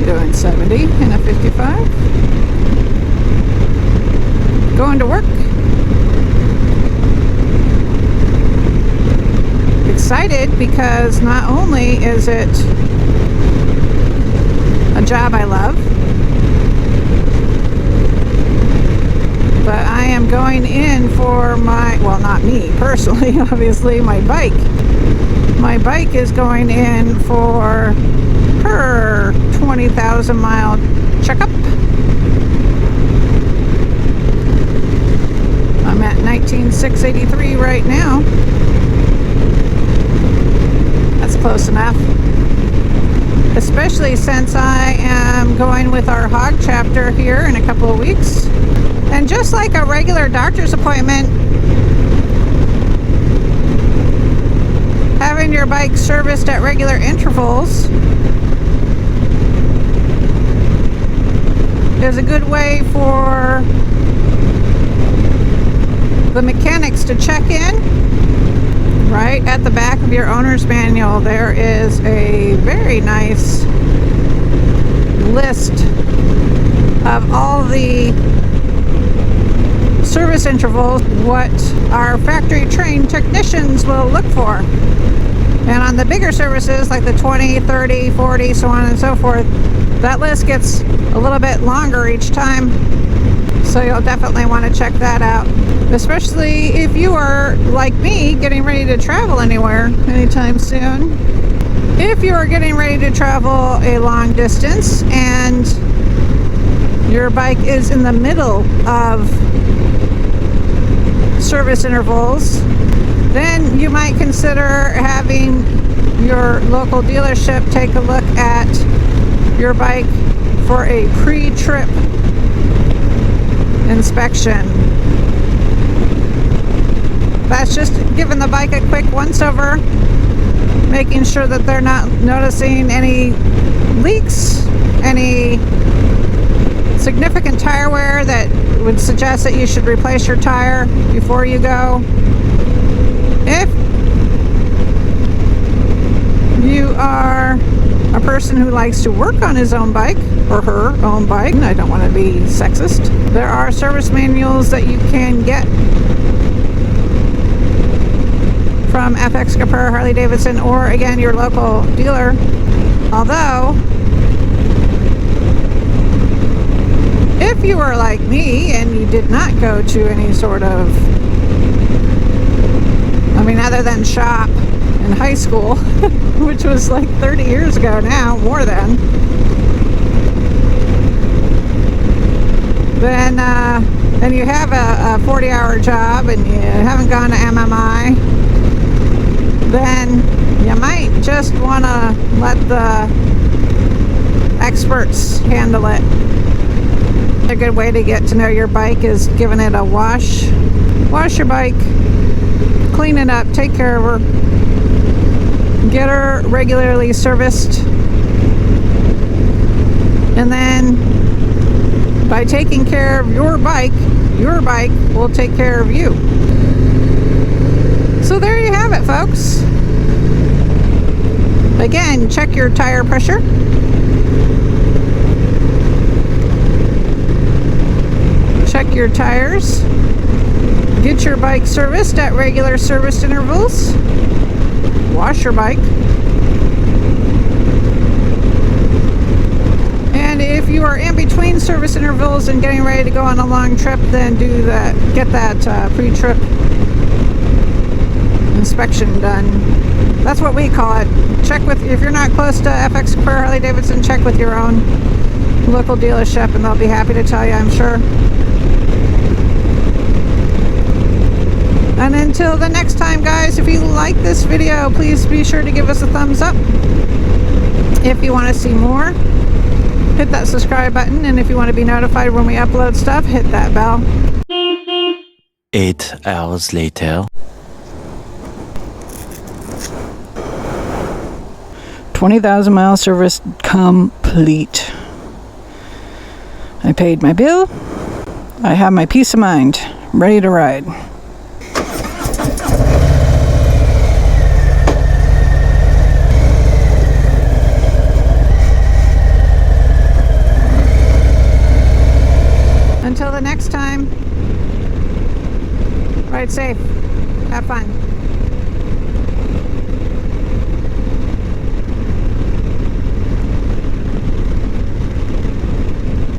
Doing 70 in a 55. Going to work. Excited because not only is it a job I love, but I am going in for my, well, not me personally, obviously, my bike. My bike is going in for her 20,000 mile checkup. I'm at 19,683 right now. That's close enough. Especially since I am going with our H.O.G chapter here in a couple of weeks. And just like a regular doctor's appointment, having your bike serviced at regular intervals is a good way for the mechanics to check in. Right at the back of your owner's manual, there is a very nice list of all the service intervals, what our factory trained technicians will look for. And on the bigger services like the 20, 30, 40, so on and so forth, that list gets a little bit longer each time. So you'll definitely want to check that out. Especially if you are, like me, getting ready to travel anywhere anytime soon. If you are getting ready to travel a long distance and your bike is in the middle of service intervals, then you might consider having your local dealership take a look at your bike for a pre-trip inspection. That's just giving the bike a quick once-over, making sure that they're not noticing any leaks, any significant tire wear that would suggest that you should replace your tire before you go. If you are a person who likes to work on his own bike or her own bike, I don't want to be sexist, there are service manuals that you can get from FX Caprara Harley-Davidson or, again, your local dealer. Although, if you are like me and you did not go to any sort of, I mean, other than shop in high school, which was like 30 years ago now, more than, then, and you have a 40-hour job and you haven't gone to MMI, then you might just want to let the experts handle it. A good way to get to know your bike is giving it a wash. Wash your bike, clean it up, take care of her, get her regularly serviced, and then by taking care of your bike will take care of you. So there you have it, folks. Again, check your tire pressure. Check your tires. Get your bike serviced at regular service intervals. Wash your bike. And if you are in between service intervals and getting ready to go on a long trip, then do that. Get that pre-trip inspection done. That's what we call it. Check with, if you're not close to FX Caprara Harley-Davidson, check with your own local dealership and they'll be happy to tell you, I'm sure. And until the next time, guys, if you like this video, please be sure to give us a thumbs up. If you want to see more, hit that subscribe button, and if you want to be notified when we upload stuff, hit that bell. 8 hours later. 20,000 mile service complete. I paid my bill. I have my peace of mind. Ready to ride. until the next time, ride safe. Have fun.